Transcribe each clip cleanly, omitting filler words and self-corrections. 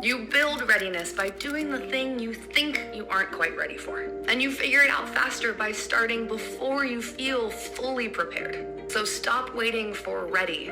You build readiness by doing the thing you think you aren't quite ready for. And you figure it out faster by starting before you feel fully prepared. So stop waiting for ready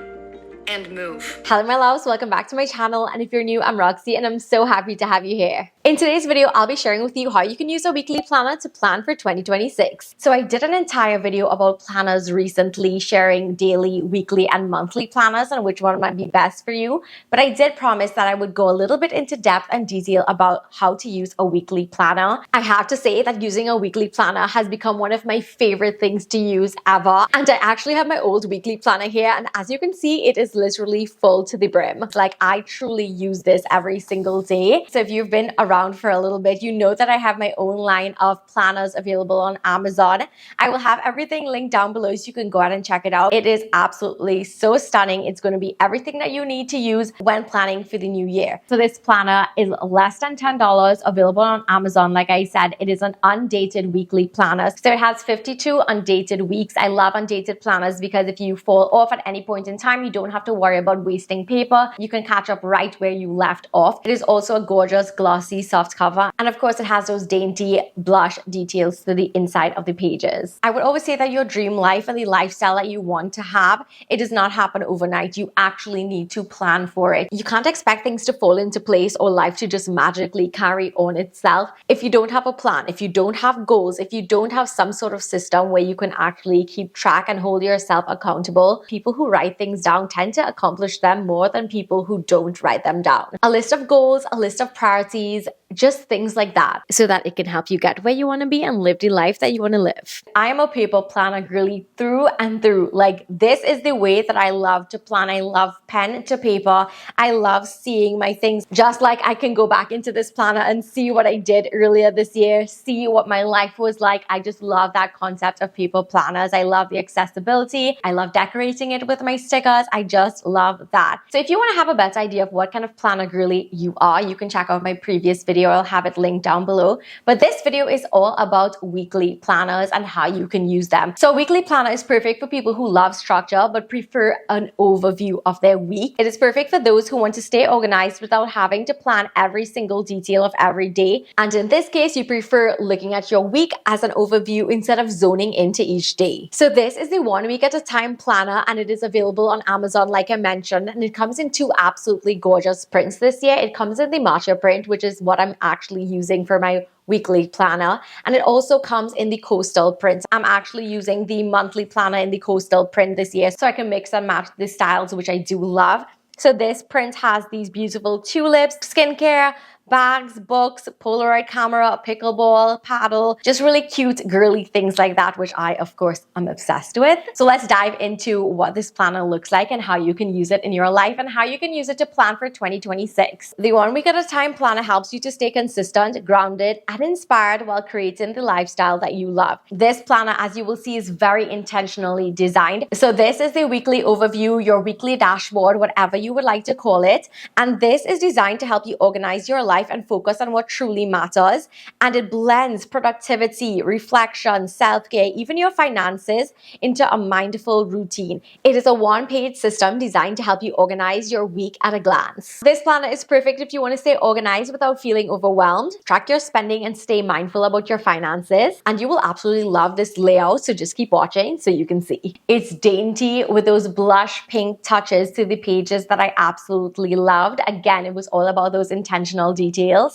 and move. Hello my loves, welcome back to my channel, and if you're new, I'm Roxy and I'm so happy to have you here. In today's video, I'll be sharing with you how you can use a weekly planner to plan for 2026. So I did an entire video about planners recently, sharing daily, weekly, and monthly planners and which one might be best for you. But I did promise that I would go a little bit into depth and detail about how to use a weekly planner. I have to say that using a weekly planner has become one of my favorite things to use ever. And I actually have my old weekly planner here, and as you can see, it is literally full to the brim. Like, I truly use this every single day. So if you've been around for a little bit, you know that I have my own line of planners available on Amazon. I will have everything linked down below so you can go ahead and check it out. It is absolutely so stunning. It's going to be everything that you need to use when planning for the new year. So this planner is less than $10, available on Amazon. Like I said, it is an undated weekly planner. So it has 52 undated weeks. I love undated planners because if you fall off at any point in time, you don't have to worry about wasting paper. You can catch up right where you left off. It is also a gorgeous glossy soft cover, and of course it has those dainty blush details to the inside of the pages. I would always say that your dream life and the lifestyle that you want to have, it does not happen overnight. You actually need to plan for it. You can't expect things to fall into place or life to just magically carry on itself if you don't have a plan, if you don't have goals, if you don't have some sort of system where you can actually keep track and hold yourself accountable. People who write things down tend to accomplish them more than people who don't write them down. A list of goals, a list of priorities, just things like that, so that it can help you get where you want to be and live the life that you want to live. I am a paper planner girly through and through. Like, this is the way that I love to plan. I love pen to paper. I love seeing my things. Just like I can go back into this planner and see what I did earlier this year, see what my life was like. I just love that concept of paper planners. I love the accessibility. I love decorating it with my stickers. I just love that. So if you want to have a better idea of what kind of planner girly you are, you can check out my previous video. I'll have it linked down below. But this video is all about weekly planners and how you can use them. So a weekly planner is perfect for people who love structure but prefer an overview of their week. It is perfect for those who want to stay organized without having to plan every single detail of every day. And in this case, you prefer looking at your week as an overview instead of zoning into each day. So this is the 1 week at a time planner, and it is available on Amazon, like I mentioned, and it comes in 2 absolutely gorgeous prints this year. It comes in the matcha print, which is what I'm actually using for my weekly planner, and it also comes in the coastal print. I'm actually using the monthly planner in the coastal print this year so I can mix and match the styles, which I do love. So this print has these beautiful tulips, skincare, bags, books, Polaroid camera, pickleball, paddle, just really cute girly things like that, which I of course am obsessed with. So let's dive into what this planner looks like and how you can use it in your life and how you can use it to plan for 2026. The 1 week at a time planner helps you to stay consistent, grounded, and inspired while creating the lifestyle that you love. This planner, as you will see, is very intentionally designed. So this is the weekly overview, your weekly dashboard, whatever you would like to call it. And this is designed to help you organize your life and focus on what truly matters. And it blends productivity, reflection, self-care, even your finances into a mindful routine. It is a one-page system designed to help you organize your week at a glance. This planner is perfect if you want to stay organized without feeling overwhelmed, track your spending, and stay mindful about your finances. And you will absolutely love this layout, so just keep watching so you can see. It's dainty with those blush pink touches to the pages that I absolutely loved. Again, it was all about those intentional details,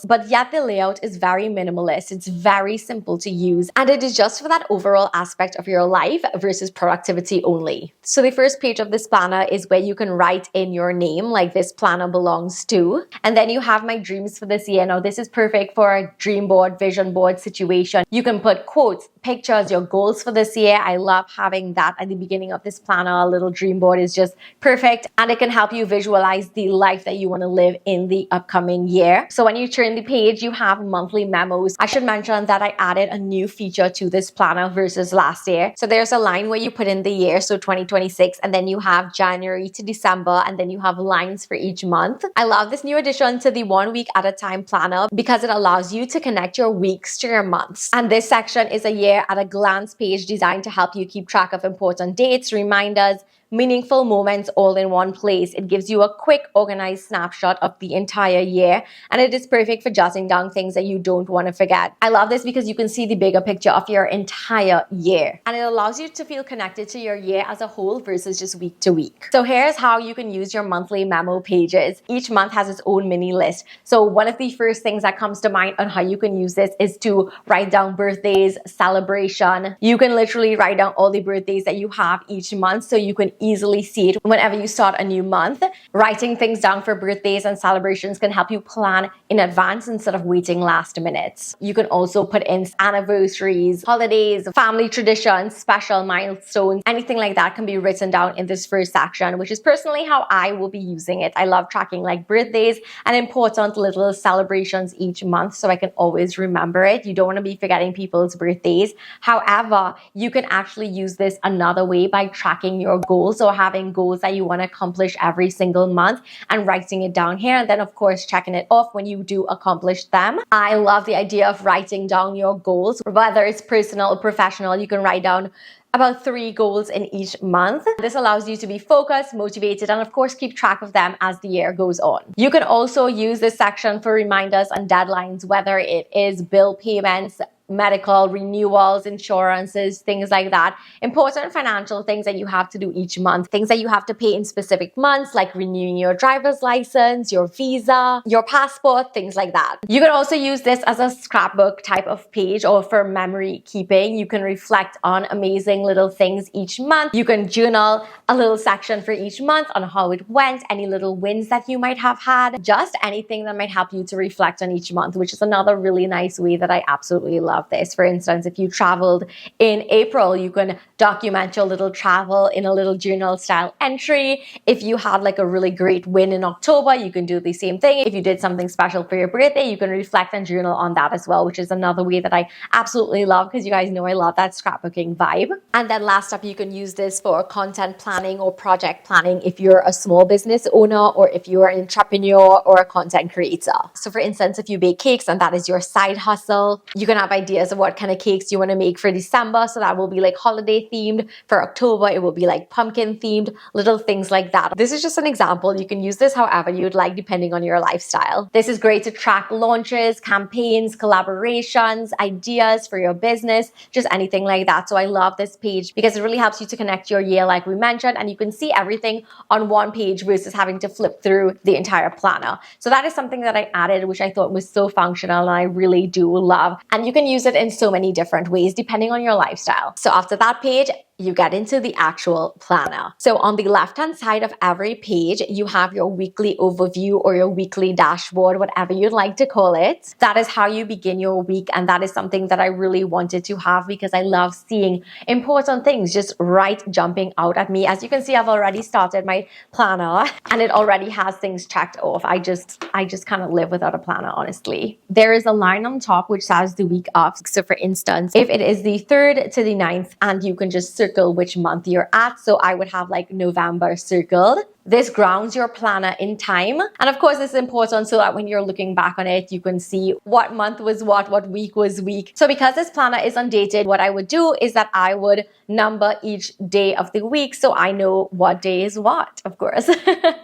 but yet the layout is very minimalist. It's very simple to use, and it is just for that overall aspect of your life versus productivity only. So the first page of this planner is where you can write in your name, like this planner belongs to. And then you have my dreams for this year. Now this is perfect for a dream board, vision board situation. You can put quotes, pictures, your goals for this year. I love having that at the beginning of this planner. A little dream board is just perfect, and it can help you visualize the life that you want to live in the upcoming year. So when you turn the page, you have monthly memos. I should mention that I added a new feature to this planner versus last year. So there's a line where you put in the year, so 2026, and then you have January to December, and then you have lines for each month. I love this new addition to the 1 week at a time planner because it allows you to connect your weeks to your months. And this section is a year at a glance page designed to help you keep track of important dates, reminders, meaningful moments all in one place. It gives you a quick, organized snapshot of the entire year, and it is perfect for jotting down things that you don't want to forget. I love this because you can see the bigger picture of your entire year, and it allows you to feel connected to your year as a whole versus just week to week. So here's how you can use your monthly memo pages. Each month has its own mini list. So one of the first things that comes to mind on how you can use this is to write down birthdays, celebration. You can literally write down all the birthdays that you have each month so you can easily see it whenever you start a new month. Writing things down for birthdays and celebrations can help you plan in advance instead of waiting last minute. You can also put in anniversaries, holidays, family traditions, special milestones, anything like that can be written down in this first section, which is personally how I will be using it. I love tracking like birthdays and important little celebrations each month so I can always remember it. You don't want to be forgetting people's birthdays. However, you can actually use this another way by tracking your goals or having goals that you want to accomplish every single month and writing it down here, and then of course checking it off when you do accomplish them. I love the idea of writing down your goals, whether it's personal or professional. You can write down about 3 goals in each month. This allows you to be focused, motivated, and of course keep track of them as the year goes on. You can also use this section for reminders and deadlines, whether it is bill payments, medical renewals, insurances, things like that. Important financial things that you have to do each month, things that you have to pay in specific months, like renewing your driver's license, your visa, your passport, things like that. You can also use this as a scrapbook type of page or for memory keeping. You can reflect on amazing little things each month. You can journal a little section for each month on how it went, any little wins that you might have had, just anything that might help you to reflect on each month, which is another really nice way that I absolutely love this. For instance, if you traveled in April, you can document your little travel in a little journal style entry. If you had like a really great win in October, you can do the same thing. If you did something special for your birthday, you can reflect and journal on that as well, which is another way that I absolutely love because you guys know I love that scrapbooking vibe. And then last up, you can use this for content planning or project planning if you're a small business owner or if you're an entrepreneur or a content creator. So for instance, if you bake cakes and that is your side hustle, you can have ideas of what kind of cakes you want to make for December. So that will be like holiday themed. For October, it will be like pumpkin themed, little things like that. This is just an example. You can use this however you'd like depending on your lifestyle. This is great to track launches, campaigns, collaborations, ideas for your business, just anything like that. So I love this page because it really helps you to connect your year like we mentioned, and you can see everything on one page versus having to flip through the entire planner. So that is something that I added, which I thought was so functional and I really do love. And you can use it in so many different ways depending on your lifestyle. So after that page, you get into the actual planner. So on the left-hand side of every page, you have your weekly overview or your weekly dashboard, whatever you'd like to call it. That is how you begin your week. And that is something that I really wanted to have because I love seeing important things just right jumping out at me. As you can see, I've already started my planner and it already has things checked off. I just kind of live without a planner, honestly. There is a line on top which says the week of. So for instance, if it is the 3rd to the 9th and you can just circle which month you're at. So I would have like November circled. This grounds your planner in time. And of course, it's important so that when you're looking back on it, you can see what month was what week was week. So because this planner is undated, what I would do is that I would number each day of the week so I know what day is what, of course.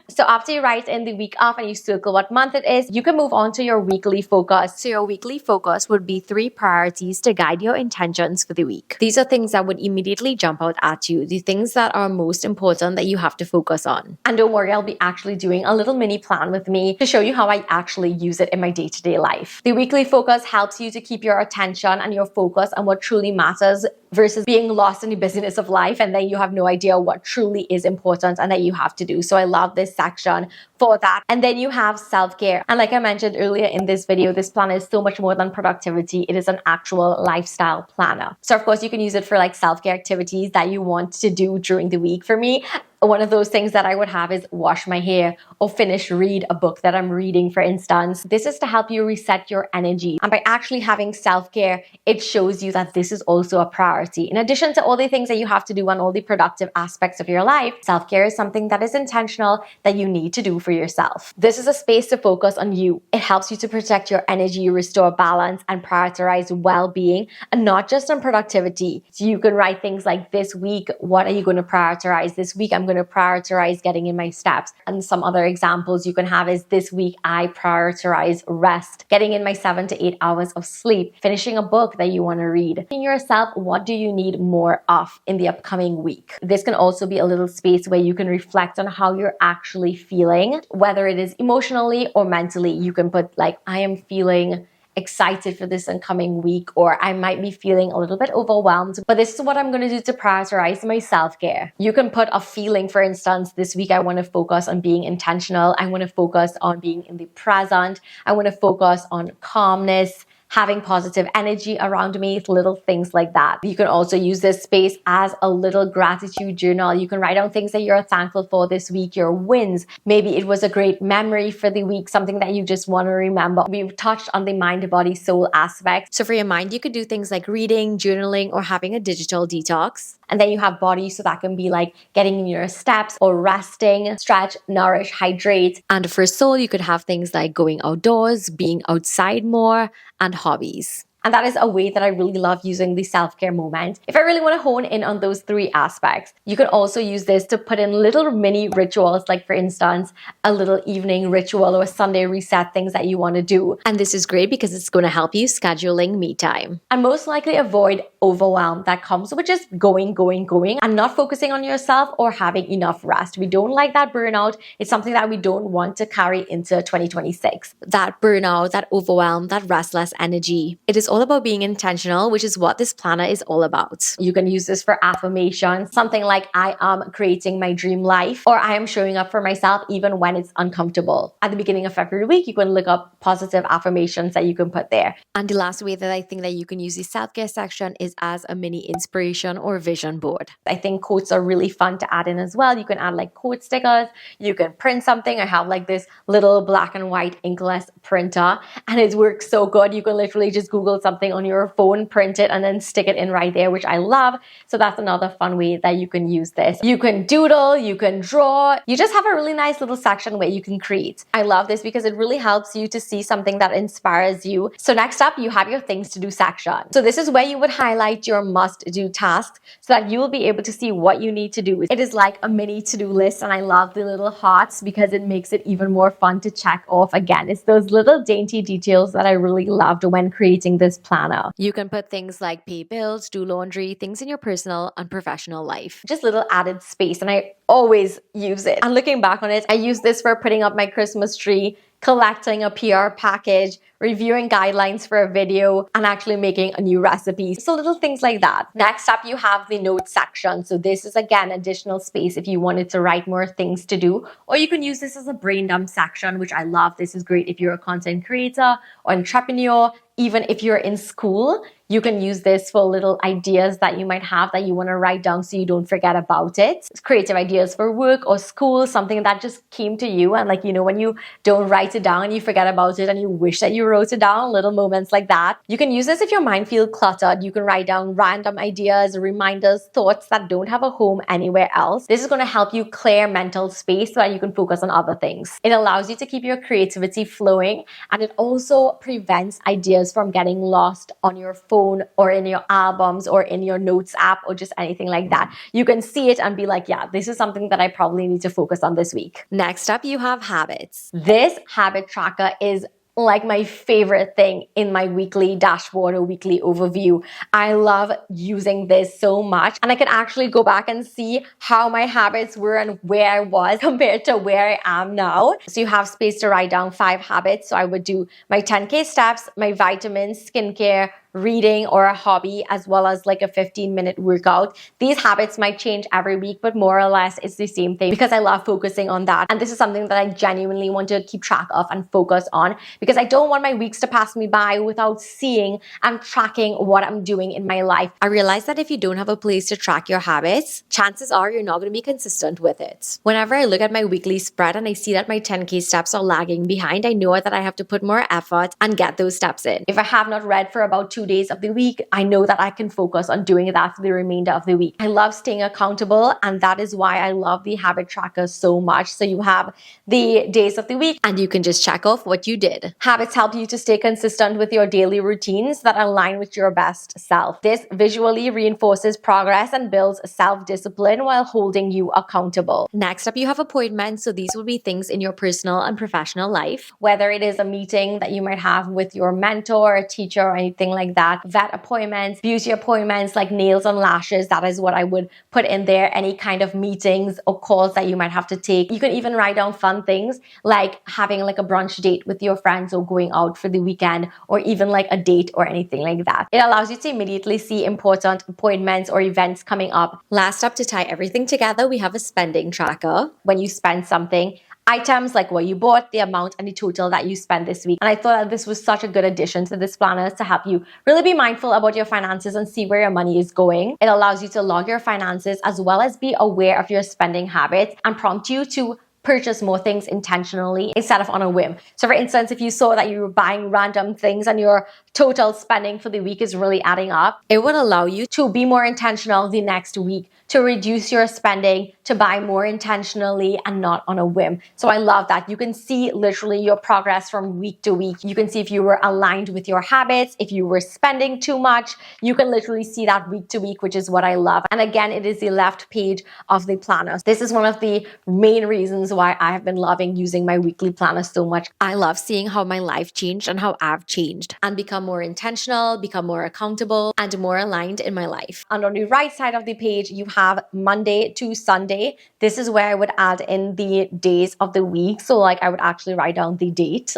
So after you write in the week of and you circle what month it is, you can move on to your weekly focus. So your weekly focus would be 3 priorities to guide your intentions for the week. These are things that would immediately jump out at you, the things that are most important that you have to focus on. And don't worry, I'll be actually doing a little mini plan with me to show you how I actually use it in my day-to-day life. The weekly focus helps you to keep your attention and your focus on what truly matters versus being lost in the busyness of life and then you have no idea what truly is important and that you have to do. So I love this section for that. And then you have self-care. And like I mentioned earlier in this video, this planner is so much more than productivity. It is an actual lifestyle planner. So of course you can use it for like self-care activities that you want to do during the week. For me, one of those things that I would have is wash my hair or read a book that I'm reading, for instance. This is to help you reset your energy. And by actually having self-care, it shows you that this is also a priority. In addition to all the things that you have to do on all the productive aspects of your life, self-care is something that is intentional that you need to do for yourself. This is a space to focus on you. It helps you to protect your energy, restore balance, and prioritize well-being, and not just on productivity. So you can write things like, this week, what are you going to prioritize? This week, I'm going to prioritize getting in my steps. And some other examples you can have is this week I prioritize rest, getting in my 7 to 8 hours of sleep, finishing a book that you want to read. Asking yourself, what do you need more of in the upcoming week? This can also be a little space where you can reflect on how you're actually feeling, whether it is emotionally or mentally. You can put like, I am feeling excited for this incoming week, or I might be feeling a little bit overwhelmed, but this is what I'm going to do to prioritize my self-care. You can put a feeling, for instance, this week I want to focus on being intentional. I want to focus on being in the present. I want to focus on calmness, having positive energy around me, little things like that. You can also use this space as a little gratitude journal. You can write down things that you're thankful for this week, your wins. Maybe it was a great memory for the week, something that you just want to remember. We've touched on the mind, body, soul aspect. So for your mind, you could do things like reading, journaling, or having a digital detox. And then you have body, so that can be like getting in your steps or resting, stretch, nourish, hydrate. And for soul, you could have things like going outdoors, being outside more, and hobbies. And that is a way that I really love using the self-care moment. If I really want to hone in on those 3 aspects, you can also use this to put in little mini rituals, like for instance, a little evening ritual or a Sunday reset, things that you want to do. And this is great because it's going to help you scheduling me time. And most likely avoid overwhelm that comes with just going, and not focusing on yourself or having enough rest. We don't like that burnout. It's something that we don't want to carry into 2026. That burnout, that overwhelm, that restless energy. It is all about being intentional, which is what this planner is all about. You can use this for affirmations, something like I am creating my dream life, or I am showing up for myself even when it's uncomfortable. At the beginning of every week, you can look up positive affirmations that you can put there. And the last way that I think that you can use the self-care section is as a mini inspiration or vision board. I think quotes are really fun to add in as well. You can add like quote stickers. You can print something. I have like this little black and white inkless printer, and it works so good. You can literally just Google something on your phone, print it, and then stick it in right there, which I love. So that's another fun way that you can use this. You can doodle, you can draw. You just have a really nice little section where you can create. I love this because it really helps you to see something that inspires you. So next up, you have your things to do section. So this is where you would highlight your must-do tasks so that you will be able to see what you need to do. It is like a mini to-do list, and I love the little hearts because it makes it even more fun to check off. Again, it's those little dainty details that I really loved when creating this planner. You can put things like pay bills, do laundry, things in your personal and professional life. Just little added space, and I always use it. And looking back on it, I use this for putting up my Christmas tree, collecting a PR package, reviewing guidelines for a video, and actually making a new recipe. So little things like that. Next up, you have the notes section. So this is again additional space if you wanted to write more things to do, or you can use this as a brain dump section, which I love. This is great if you're a content creator or entrepreneur. Even if you're in school, you can use this for little ideas that you might have that you want to write down so you don't forget about it. It's creative ideas for work or school, something that just came to you. And like, you know, when you don't write it down and you forget about it and you wish that you wrote it down, little moments like that. You can use this if your mind feels cluttered. You can write down random ideas, reminders, thoughts that don't have a home anywhere else. This is going to help you clear mental space so that you can focus on other things. It allows you to keep your creativity flowing, and it also prevents ideas from getting lost on your phone or in your albums or in your notes app or just anything like that. You can see it and be like, yeah, this is something that I probably need to focus on this week. Next up, you have habits. This habit tracker is like my favorite thing in my weekly dashboard or weekly overview. I love using this so much, and I can actually go back and see how my habits were and where I was compared to where I am now. So you have space to write down 5 habits. So I would do my 10K steps, my vitamins, skincare, reading, or a hobby, as well as like a 15-minute workout. These habits might change every week, but more or less it's the same thing because I love focusing on that. And this is something that I genuinely want to keep track of and focus on because I don't want my weeks to pass me by without seeing and tracking what I'm doing in my life. I realize that if you don't have a place to track your habits, chances are you're not going to be consistent with it. Whenever I look at my weekly spread and I see that my 10K steps are lagging behind, I know that I have to put more effort and get those steps in. If I have not read for about 2 2 days of the week, I know that I can focus on doing that for the remainder of the week. I love staying accountable, and that is why I love the habit tracker so much. So you have the days of the week and you can just check off what you did. Habits help you to stay consistent with your daily routines that align with your best self. This visually reinforces progress and builds self-discipline while holding you accountable. Next up, you have appointments. So these will be things in your personal and professional life, whether it is a meeting that you might have with your mentor, a teacher, or anything like that. Vet appointments, beauty appointments like nails and lashes, that is what I would put in there. Any kind of meetings or calls that you might have to take. You can even write down fun things like having like a brunch date with your friends or going out for the weekend, or even like a date or anything like that. It allows you to immediately see important appointments or events coming up. Last up, to tie everything together, we have a spending tracker. When you spend something, items like what you bought, the amount, and the total that you spent this week. And I thought that this was such a good addition to this planner to help you really be mindful about your finances and see where your money is going. It allows you to log your finances as well as be aware of your spending habits and prompt you to purchase more things intentionally instead of on a whim. So for instance, if you saw that you were buying random things and your total spending for the week is really adding up, it would allow you to be more intentional the next week, to reduce your spending, to buy more intentionally and not on a whim. So I love that. You can see literally your progress from week to week. You can see if you were aligned with your habits, if you were spending too much. You can literally see that week to week, which is what I love. And again, it is the left page of the planner. This is one of the main reasons why I have been loving using my weekly planner so much. I love seeing how my life changed and how I've changed and become more intentional, become more accountable, and more aligned in my life. And on the right side of the page, you have Monday to Sunday. This is where I would add in the days of the week. So like I would actually write down the date.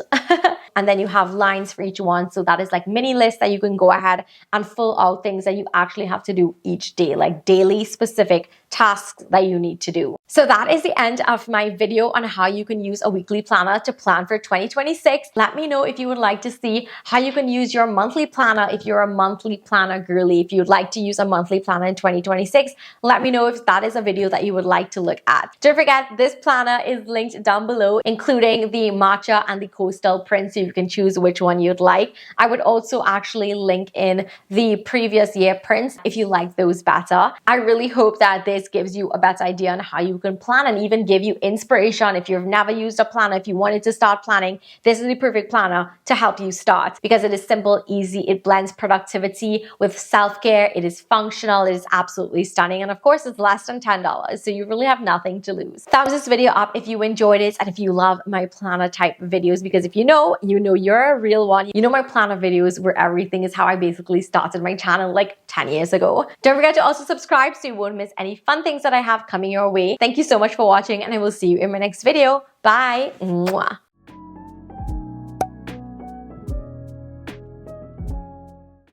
And then you have lines for each one. So that is like mini lists that you can go ahead and fill out things that you actually have to do each day, like daily specific tasks that you need to do. So that is the end of my video on how you can use a weekly planner to plan for 2026. Let me know if you would like to see how you can use your monthly planner if you're a monthly planner girly. If you'd like to use a monthly planner in 2026, let me know if that is a video that you would like to look at. Don't forget, this planner is linked down below, including the matcha and the coastal print, so you can choose which one you'd like. I would also actually link in the previous year prints if you like those better. I really hope that this gives you a better idea on how you can plan and even give you inspiration. If you've never used a planner, if you wanted to start planning, this is the perfect planner to help you start because it is simple, easy, it blends productivity with self-care, it is functional, it is absolutely stunning, and of course it's less than $10, so you really have nothing to lose. Thumbs this video up if you enjoyed it and if you love my planner type videos, because if you know you're a real one. You know my planner videos where everything is how I basically started my channel like 10 years ago. Don't forget to also subscribe so you won't miss any fun things that I have coming your way. Thank you so much for watching and I will see you in my next video. Bye. Mwah.